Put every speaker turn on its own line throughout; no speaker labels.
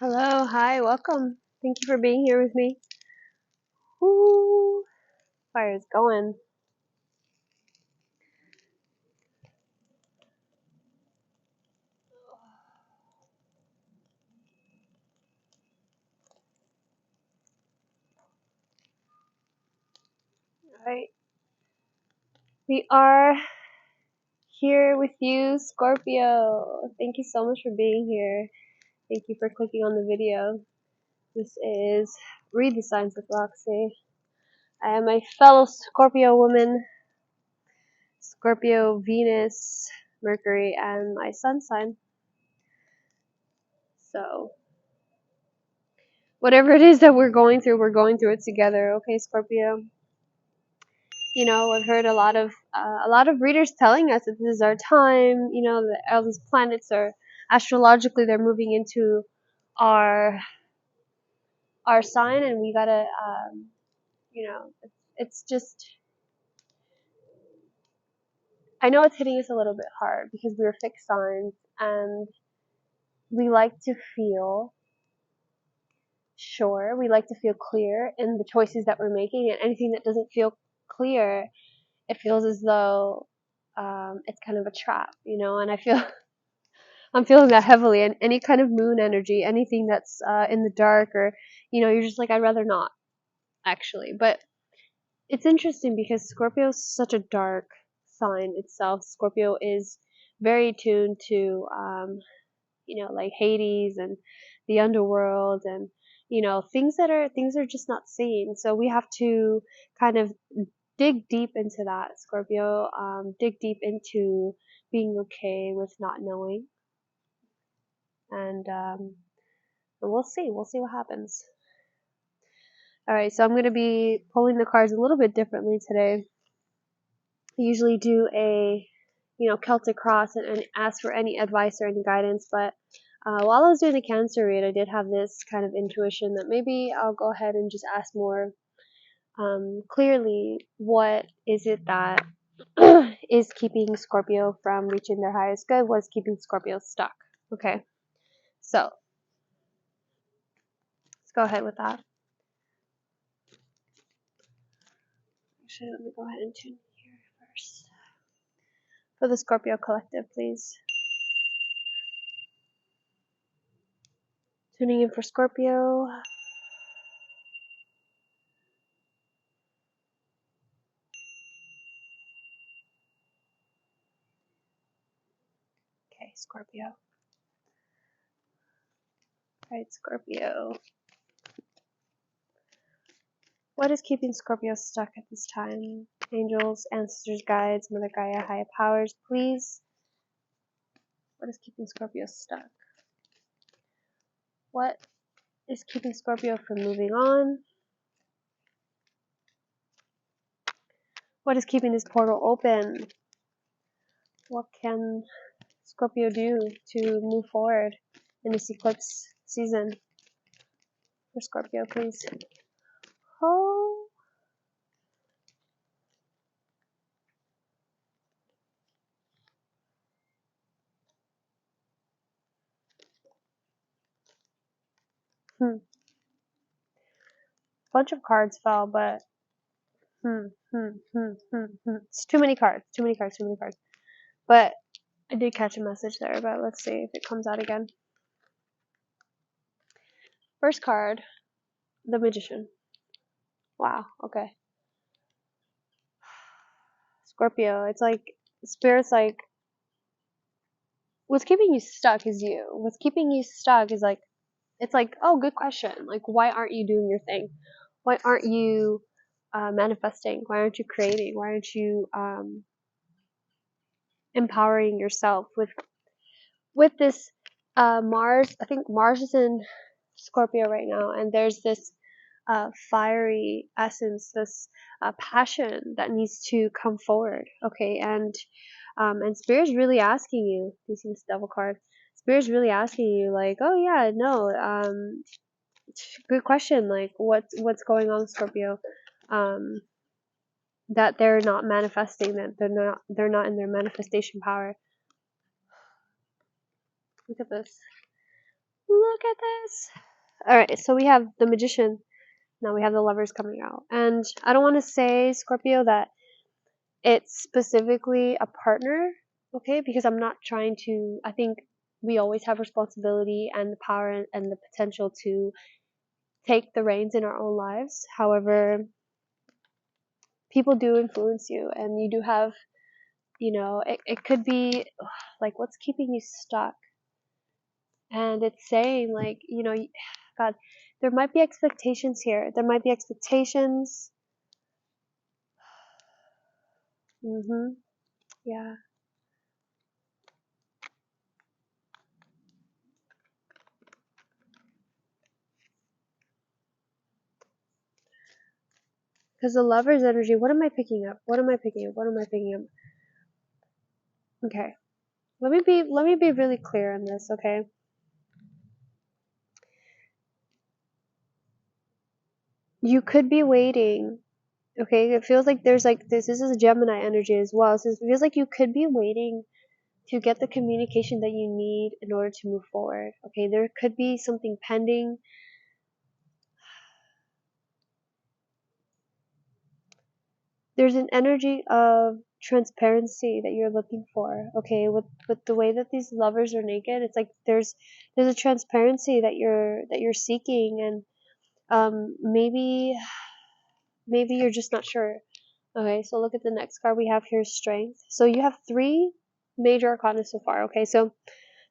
Hello, hi, welcome. Thank you for being here with me. Woo! Fire is going. Alright. We are here with you, Scorpio. Thank you so much for being here. Thank you for clicking on the video. This is Read the Signs with Roxy. I am a fellow Scorpio woman, Scorpio, Venus, Mercury, and my sun sign. So, whatever it is that we're going through it together, okay, Scorpio? I've heard a lot of readers telling us that this is our time. That all these planets are astrologically they're moving into our our sign, and we gotta, it's just. I know it's hitting us a little bit hard because we're fixed signs, and we like to feel sure. We like to feel clear in the choices that we're making, and anything that doesn't feel clear, it feels as though it's kind of a trap, and I'm feeling that heavily, and any kind of moon energy, anything that's in the dark, or you're just like, I'd rather not, actually. But it's interesting because Scorpio is such a dark sign itself. Scorpio is very tuned to, like Hades and the underworld, and things are just not seen. So we have to kind of dig deep into that, Scorpio. Dig deep into being okay with not knowing, and we'll see. We'll see what happens. All right, so I'm going to be pulling the cards a little bit differently today. I usually do a, Celtic cross and ask for any advice or any guidance, but while I was doing the Cancer read, I did have this kind of intuition that maybe I'll go ahead and just ask more clearly, what is it that is keeping Scorpio from reaching their highest good? What's keeping Scorpio stuck? Okay, so let's go ahead with that. Actually, let me go ahead and tune here first. For the Scorpio collective, please. Tuning in for Scorpio. Okay, Scorpio. Alright, Scorpio. What is keeping Scorpio stuck at this time? Angels, ancestors, guides, Mother Gaia, higher powers, please. What is keeping Scorpio stuck? What is keeping Scorpio from moving on? What is keeping this portal open? What can Scorpio do to move forward in this eclipse season? For Scorpio, please. Oh. Bunch of cards fell, but it's too many cards. Too many cards. But I did catch a message there, but let's see if it comes out again. First card, the Magician. Wow, okay. Scorpio, it's like, Spirit's like, what's keeping you stuck is you. What's keeping you stuck is like, it's like, oh, good question. Like, why aren't you doing your thing? Why aren't you manifesting? Why aren't you creating? Why aren't you empowering yourself with this Mars? I think Mars is in Scorpio right now, and there's this fiery essence, this passion that needs to come forward. Okay, and Spirit's really asking you. You see this devil card. Spirit's really asking you, like, oh yeah, no, good question. Like, what's going on, Scorpio? That they're not manifesting. That they're not in their manifestation power. Look at this. Look at this. All right, so we have the Magician. Now we have the Lovers coming out. And I don't want to say, Scorpio, that it's specifically a partner, okay? Because I'm not trying to, I think we always have responsibility and the power and the potential to take the reins in our own lives. However, people do influence you, and you do have, it could be like, what's keeping you stuck? And it's saying, like, God, there might be expectations here. There might be expectations. Yeah. Because the Lover's energy, what am I picking up? What am I picking up? What am I picking up? Okay. Let me be really clear on this, okay? You could be waiting. Okay, it feels like there's like this is a Gemini energy as well. So it feels like you could be waiting to get the communication that you need in order to move forward. Okay, there could be something pending. There's an energy of transparency that you're looking for. Okay, with the way that these lovers are naked, it's like there's a transparency that you're seeking, and maybe you're just not sure. Okay, so look at the next card we have here, Strength. So you have 3 major arcana so far. Okay, so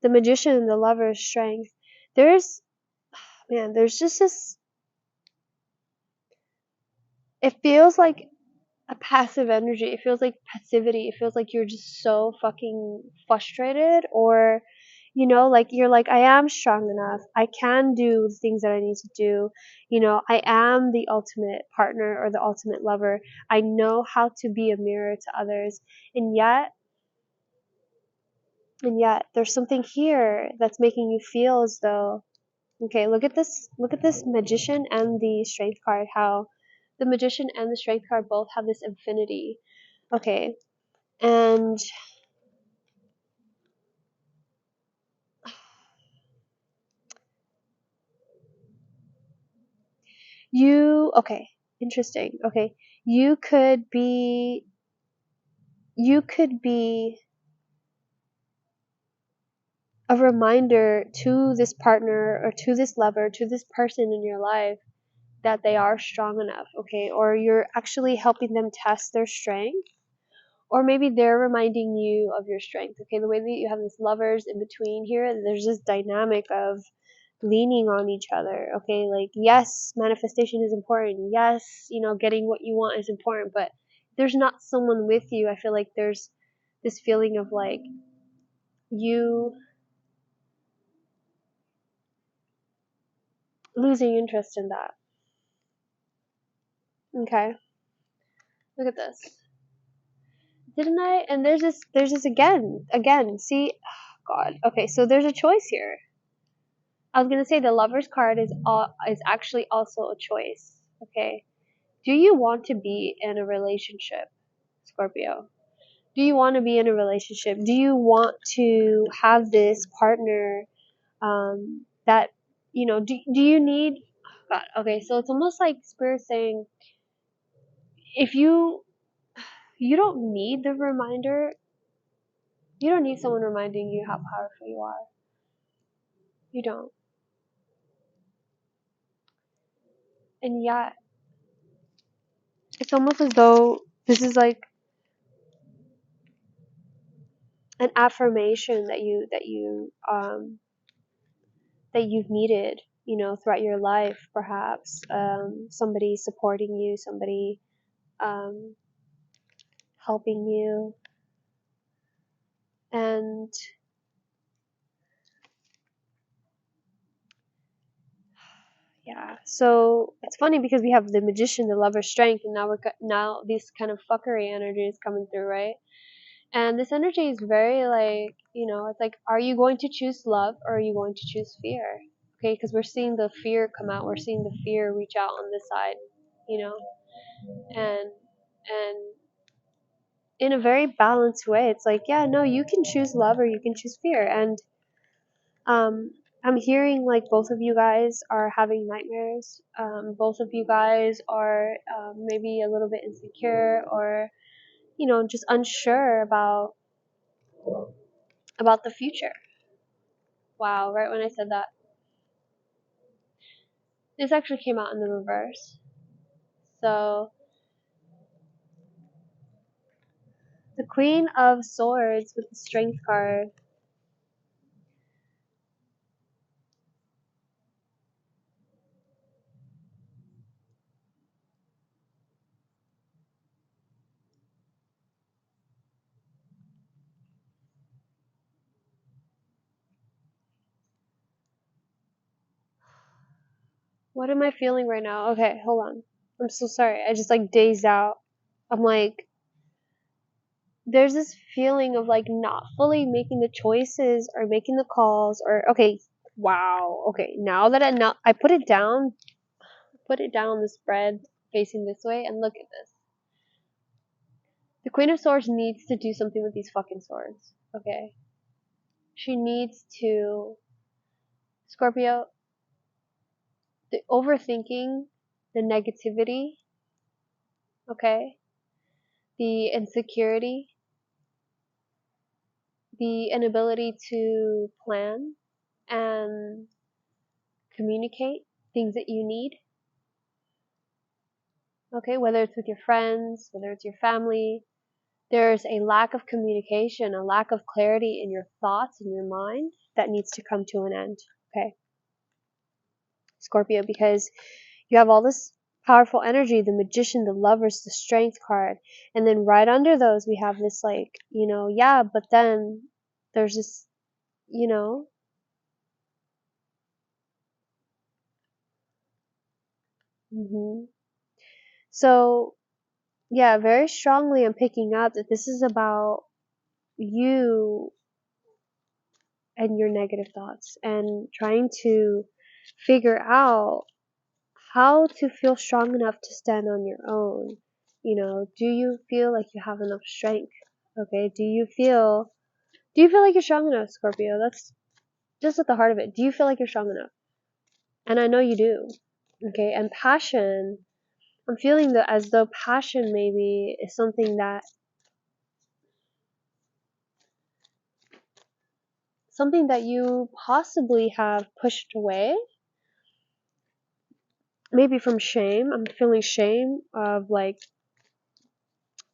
the Magician, the Lover, Strength. There's just this. It feels like a passive energy. It feels like passivity. It feels like you're just so fucking frustrated, or like you're like, I am strong enough. I can do the things that I need to do. I am the ultimate partner or the ultimate lover. I know how to be a mirror to others. And yet there's something here that's making you feel as though, okay, look at this Magician and the Strength card, how the Magician and the Strength card both have this infinity. Okay. And okay, interesting. Okay. You could be a reminder to this partner or to this lover, to this person in your life, that they are strong enough, okay? Or you're actually helping them test their strength, or maybe they're reminding you of your strength, okay? The way that you have this lovers in between here, there's this dynamic of leaning on each other, okay? Like, yes, manifestation is important. Yes, getting what you want is important, but there's not someone with you. I feel like there's this feeling of like you losing interest in that. Okay, look at this. Didn't I? And there's this again. See, God. Okay, so there's a choice here. I was gonna say the Lover's card is actually also a choice. Okay, do you want to be in a relationship, Scorpio? Do you want to be in a relationship? Do you want to have this partner that do you need? God, okay, so it's almost like Spirit saying, if you don't need the reminder, you don't need someone reminding you how powerful you are. You don't. And yet, it's almost as though this is like an affirmation that you've needed, throughout your life. Perhaps somebody supporting you, somebody um, helping you, and yeah. So it's funny because we have the Magician, the Lover, Strength, and now this kind of fuckery energy is coming through, right? And this energy is very like, it's like, are you going to choose love or are you going to choose fear? Okay, because we're seeing the fear come out. We're seeing the fear reach out on this side, you know, and in a very balanced way. It's like, yeah, no, you can choose love or you can choose fear, and I'm hearing like both of you guys are having nightmares. Both of you guys are maybe a little bit insecure, or just unsure about the future. Wow, right when I said that, this actually came out in the reverse. So the Queen of Swords with the Strength card. What am I feeling right now? Okay, hold on. I'm so sorry. I just like dazed out. I'm like, there's this feeling of like not fully making the choices or making the calls, or okay, wow. Okay, now that I put it down, on the spread facing this way, and look at this. The Queen of Swords needs to do something with these fucking swords. Okay. She needs to, Scorpio, the overthinking, the negativity, okay, the insecurity, the inability to plan and communicate things that you need, okay, whether it's with your friends, whether it's your family. There's a lack of communication, a lack of clarity in your thoughts and your mind that needs to come to an end, okay, Scorpio, because you have all this powerful energy, the Magician, the Lovers, the Strength card, and then right under those we have this like, yeah, but then there's this, you know, hmm so yeah, very strongly I'm picking up that this is about you and your negative thoughts and trying to figure out how to feel strong enough to stand on your own. Do you feel like you have enough strength? Okay, do you feel like you're strong enough, Scorpio? That's just at the heart of it. Do you feel like you're strong enough? And I know you do. Okay, and passion, I'm feeling that as though passion maybe is something that you possibly have pushed away, maybe from shame. I'm feeling shame of like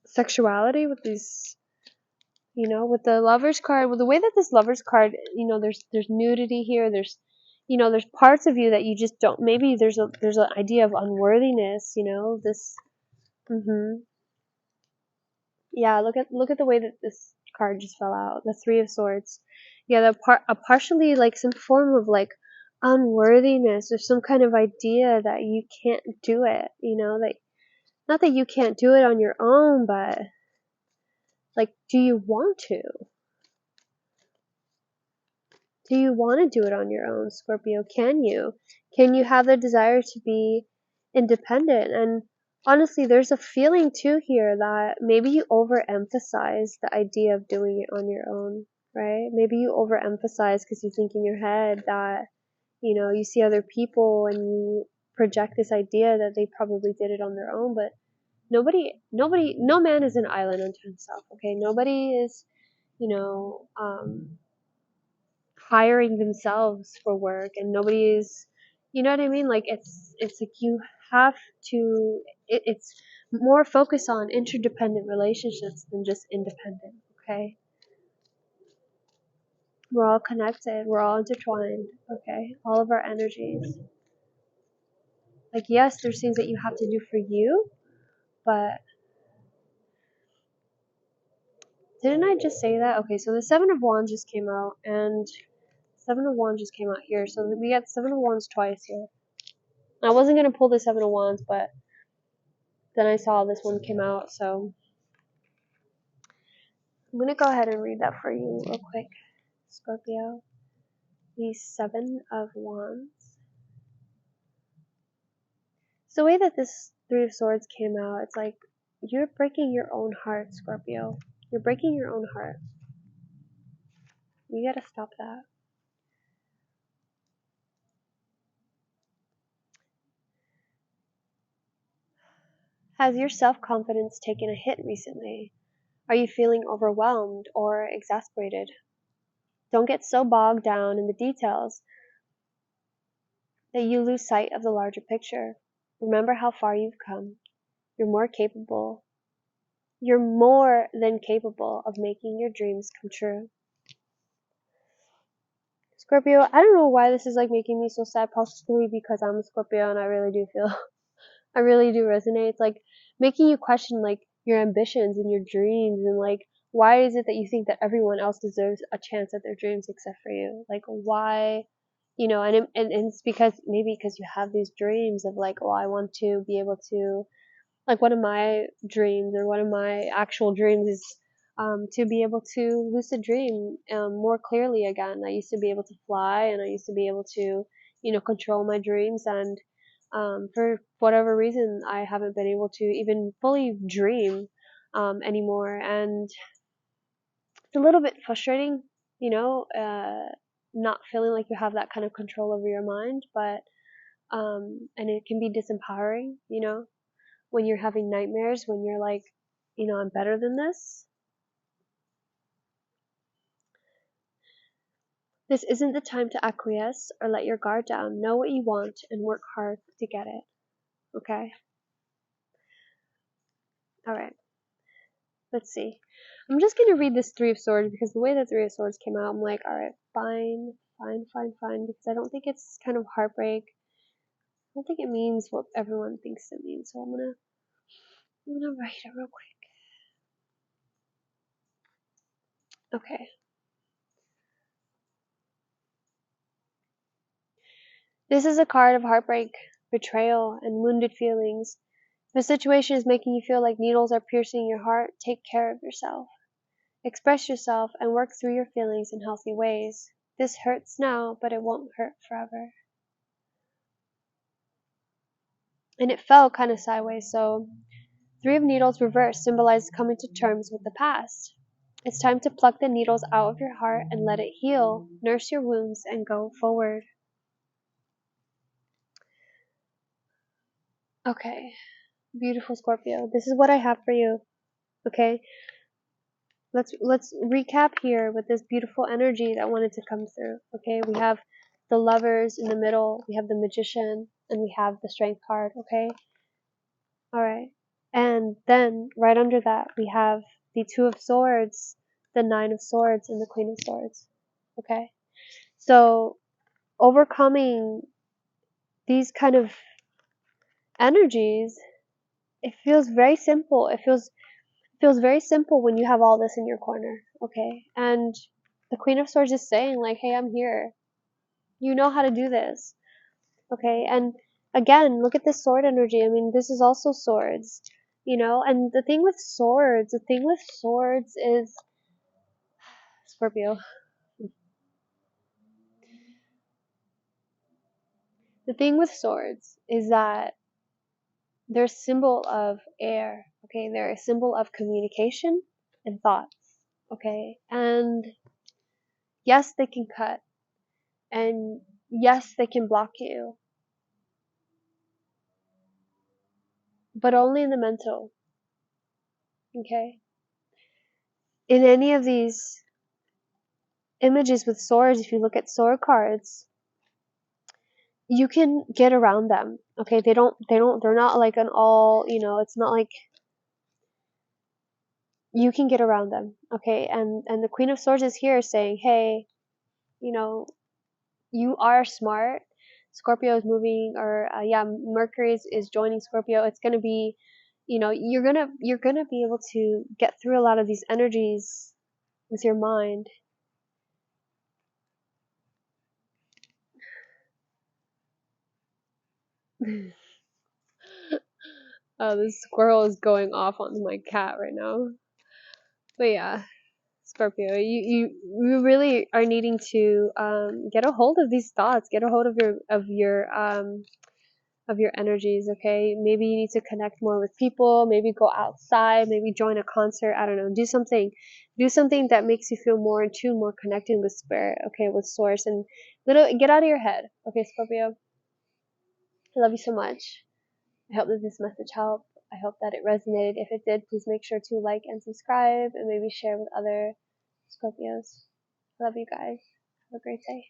sexuality with these, with the Lovers card, with the way that this Lovers card, there's nudity here, there's parts of you that you just don't, maybe there's an idea of unworthiness, this. Mhm. Yeah, look at the way that this card just fell out. The Three of Swords. Yeah, a partially like some form of like unworthiness or some kind of idea that you can't do it, that not that you can't do it on your own, but like, do you want to? Do you want to do it on your own, Scorpio? Can you? Can you have the desire to be independent? And honestly, there's a feeling too here that maybe you overemphasize the idea of doing it on your own, right? Maybe you overemphasize because you think in your head that, you see other people and you project this idea that they probably did it on their own, but no man is an island unto himself, okay? Nobody is, you know, um, hiring themselves for work, and nobody's, you know what I mean, like it's like you have to, it's more focused on interdependent relationships than just independent, okay? We're all connected, we're all intertwined, okay? All of our energies, like, yes, there's things that you have to do for you, but didn't I just say that? Okay, so the Seven of Wands just came out, and Seven of Wands just came out here, so we got Seven of Wands twice here. I wasn't gonna pull the Seven of Wands, but then I saw this one came out, so I'm gonna go ahead and read that for you real quick, Scorpio. The Seven of Wands. So the way that this Three of Swords came out, it's like you're breaking your own heart, Scorpio. You're breaking your own heart. You gotta stop that. Has your self-confidence taken a hit recently? Are you feeling overwhelmed or exasperated? Don't get so bogged down in the details that you lose sight of the larger picture. Remember how far you've come. You're more capable. You're more than capable of making your dreams come true. Scorpio, I don't know why this is like making me so sad, possibly because I'm a Scorpio and I really do feel, I really do resonate. It's like making you question like your ambitions and your dreams and like why is it that you think that everyone else deserves a chance at their dreams except for you? Like why, and it's because maybe because you have these dreams of like, oh, I want to be able to, like one of my dreams or one of my actual dreams is to be able to lucid dream more clearly again. I used to be able to fly and I used to be able to, control my dreams. And for whatever reason, I haven't been able to even fully dream anymore. And it's a little bit frustrating, not feeling like you have that kind of control over your mind, but, and it can be disempowering, when you're having nightmares, when you're like, I'm better than this. This isn't the time to acquiesce or let your guard down. Know what you want and work hard to get it. Okay? Alright. Let's see. I'm just going to read this Three of Swords because the way that Three of Swords came out, I'm like, alright, fine, because I don't think it's kind of heartbreak. I don't think it means what everyone thinks it means, so I'm gonna write it real quick. Okay. This is a card of heartbreak, betrayal, and wounded feelings. If a situation is making you feel like needles are piercing your heart, take care of yourself. Express yourself and work through your feelings in healthy ways. This hurts now, but it won't hurt forever. And it fell kind of sideways, so Three of Needles reversed symbolizes coming to terms with the past. It's time to pluck the needles out of your heart and let it heal, nurse your wounds, and go forward. Okay, beautiful Scorpio, this is what I have for you. Okay, let's recap here with this beautiful energy that wanted to come through. Okay, we have the Lovers in the middle, we have the Magician, and we have the Strength card. Okay, all right, and then right under that we have the Two of Swords, the Nine of Swords, and the Queen of Swords. Okay, so overcoming these kind of energies, it feels very simple. It feels very simple when you have all this in your corner. Okay, and the Queen of Swords is saying like, hey, I'm here. You know how to do this. Okay, and again, look at this sword energy. I mean, this is also swords, and the thing with swords is Scorpio. The thing with swords is that they're a symbol of air. Okay, they're a symbol of communication and thoughts. Okay, and yes, they can cut, and yes, they can block you, but only in the mental. Okay, in any of these images with swords, if you look at sword cards, you can get around them. Okay, they're not like an all, it's not like you can get around them. Okay, and the Queen of Swords is here saying, hey, you are smart. Scorpio is moving, or Mercury is joining Scorpio. It's gonna be, you're gonna be able to get through a lot of these energies with your mind. Oh, this squirrel is going off on my cat right now. But yeah, Scorpio, you really are needing to get a hold of these thoughts, get a hold of your energies. Okay, maybe you need to connect more with people, maybe go outside, maybe join a concert. I don't know, do something that makes you feel more in tune, more connected with spirit. Okay, with source, and get out of your head. Okay, Scorpio, I love you so much. I hope that this message helped. I hope that it resonated. If it did, please make sure to like and subscribe and maybe share with other Scorpios. I love you guys. Have a great day.